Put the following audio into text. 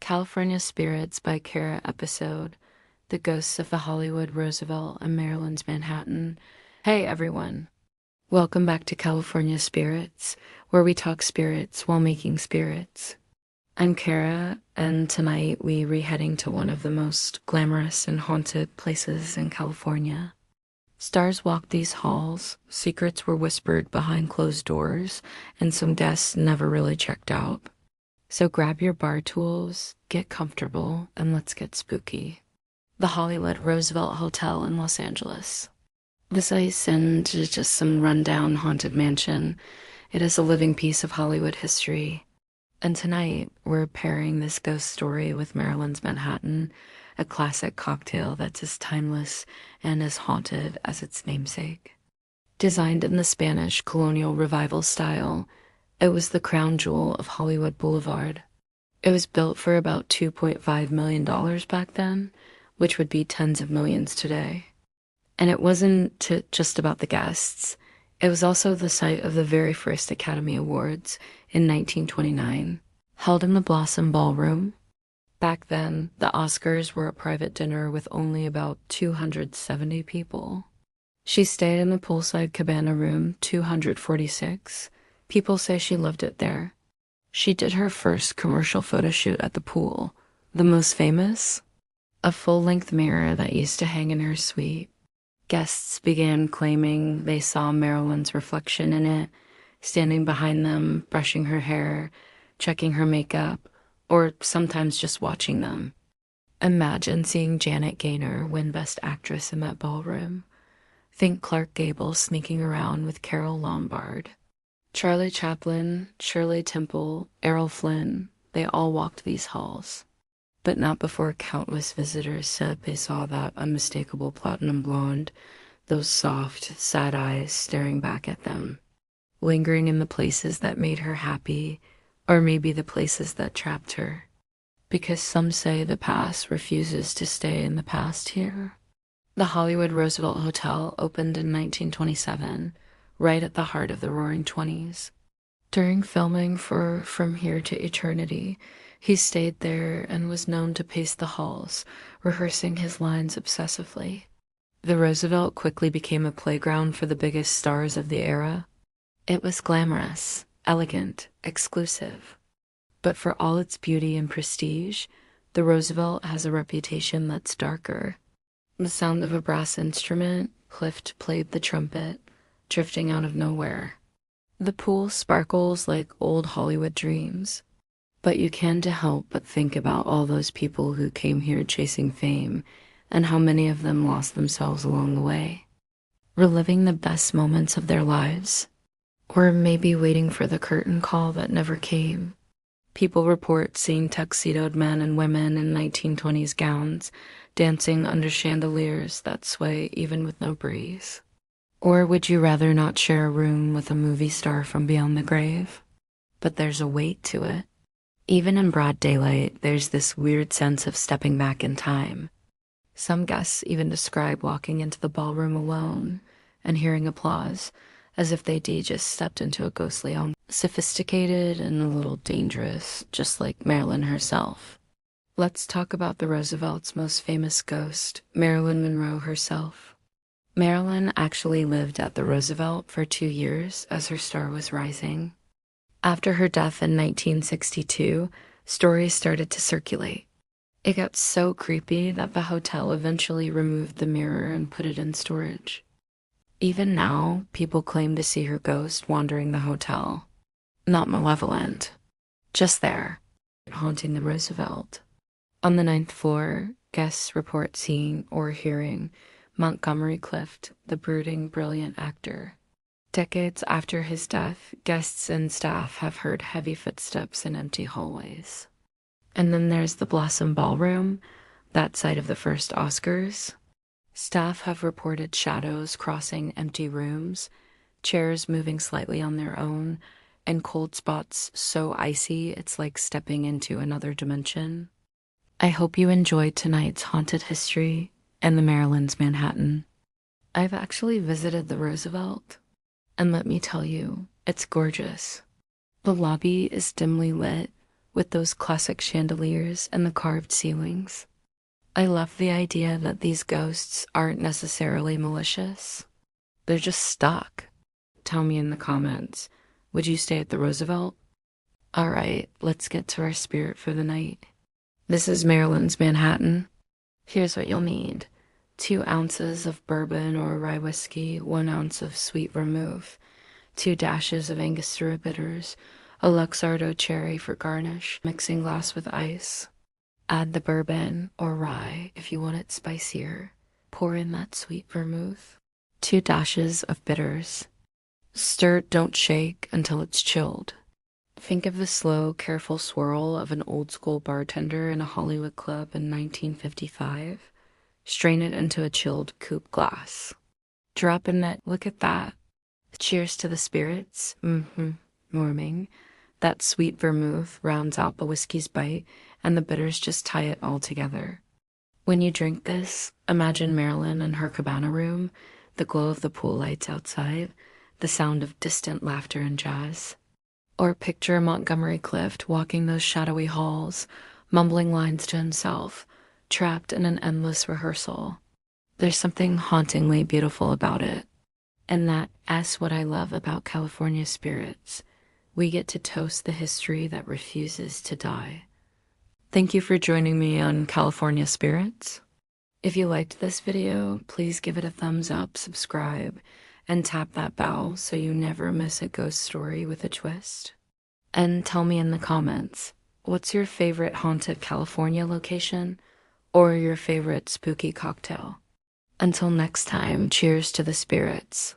California Spirits by Kara episode, The Ghosts of the Hollywood Roosevelt and Maryland's Manhattan. Hey everyone, welcome back to California Spirits, where we talk spirits while making spirits. I'm Kara, and tonight we re-heading to one of the most glamorous and haunted places in California. Stars walked these halls, secrets were whispered behind closed doors, and some guests never really checked out. So grab your bar tools, get comfortable, and let's get spooky. The Hollywood Roosevelt Hotel in Los Angeles. This isn't just some rundown haunted mansion. It is a living piece of Hollywood history. And tonight, we're pairing this ghost story with Marilyn's Manhattan, a classic cocktail that's as timeless and as haunted as its namesake. Designed in the Spanish colonial revival style, it was the crown jewel of Hollywood Boulevard. It was built for about $2.5 million back then, which would be tens of millions today. And it wasn't just about the guests. It was also the site of the very first Academy Awards in 1929, held in the Blossom Ballroom. Back then, the Oscars were a private dinner with only about 270 people. She stayed in the poolside cabana room 246. People say she loved it there. She did her first commercial photo shoot at the pool. The most famous? A full-length mirror that used to hang in her suite. Guests began claiming they saw Marilyn's reflection in it, standing behind them, brushing her hair, checking her makeup, or sometimes just watching them. Imagine seeing Janet Gaynor win Best Actress in that ballroom. Think Clark Gable sneaking around with Carole Lombard. Charlie Chaplin, Shirley Temple, Errol Flynn, they all walked these halls. But not before countless visitors said they saw that unmistakable platinum blonde, those soft, sad eyes staring back at them, lingering in the places that made her happy, or maybe the places that trapped her. Because some say the past refuses to stay in the past here. The Hollywood Roosevelt Hotel opened in 1927, right at the heart of the Roaring Twenties. During filming for From Here to Eternity, he stayed there and was known to pace the halls, rehearsing his lines obsessively. The Roosevelt quickly became a playground for the biggest stars of the era. It was glamorous, elegant, exclusive. But for all its beauty and prestige, the Roosevelt has a reputation that's darker. The sound of a brass instrument, Clift played the trumpet, drifting out of nowhere. The pool sparkles like old Hollywood dreams, but you can't help but think about all those people who came here chasing fame and how many of them lost themselves along the way, reliving the best moments of their lives, or maybe waiting for the curtain call that never came. People report seeing tuxedoed men and women in 1920s gowns dancing under chandeliers that sway even with no breeze. Or would you rather not share a room with a movie star from beyond the grave? But there's a weight to it. Even in broad daylight, there's this weird sense of stepping back in time. Some guests even describe walking into the ballroom alone and hearing applause, as if they'd just stepped into a ghostly home. Sophisticated and a little dangerous, just like Marilyn herself. Let's talk about the Roosevelt's most famous ghost, Marilyn Monroe herself. Marilyn actually lived at the Roosevelt for 2 years as her star was rising. After her death in 1962, stories started to circulate. It got so creepy that the hotel eventually removed the mirror and put it in storage. Even now, people claim to see her ghost wandering the hotel. Not malevolent, just there, haunting the Roosevelt. On the 9th floor, guests report seeing or hearing Montgomery Clift, the brooding, brilliant actor. Decades after his death, guests and staff have heard heavy footsteps in empty hallways. And then there's the Blossom Ballroom, that site of the first Oscars. Staff have reported shadows crossing empty rooms, chairs moving slightly on their own, and cold spots so icy it's like stepping into another dimension. I hope you enjoyed tonight's haunted history and the Maryland's Manhattan. I've actually visited the Roosevelt, and let me tell you, it's gorgeous. The lobby is dimly lit, with those classic chandeliers and the carved ceilings. I love the idea that these ghosts aren't necessarily malicious. They're just stuck. Tell me in the comments, would you stay at the Roosevelt? All right, let's get to our spirit for the night. This is Marilyn's Manhattan. Here's what you'll need. 2 ounces of bourbon or rye whiskey, 1 ounce of sweet vermouth, 2 dashes of Angostura bitters, a Luxardo cherry for garnish, mixing glass with ice. Add the bourbon or rye if you want it spicier. Pour in that sweet vermouth. 2 dashes of bitters. Stir, don't shake until it's chilled. Think of the slow, careful swirl of an old-school bartender in a Hollywood club in 1955. Strain it into a chilled coupe glass. Drop in that. Look at that. Cheers to the spirits. Warming. That sweet vermouth rounds out the whiskey's bite, and the bitters just tie it all together. When you drink this, imagine Marilyn in her cabana room, the glow of the pool lights outside, the sound of distant laughter and jazz. Or picture Montgomery Clift walking those shadowy halls, mumbling lines to himself, trapped in an endless rehearsal. There's something hauntingly beautiful about it. And that's what I love about California spirits. We get to toast the history that refuses to die. Thank you for joining me on California Spirits. If you liked this video, please give it a thumbs up, subscribe, and tap that bell so you never miss a ghost story with a twist. And tell me in the comments, what's your favorite haunted California location or your favorite spooky cocktail? Until next time, cheers to the spirits.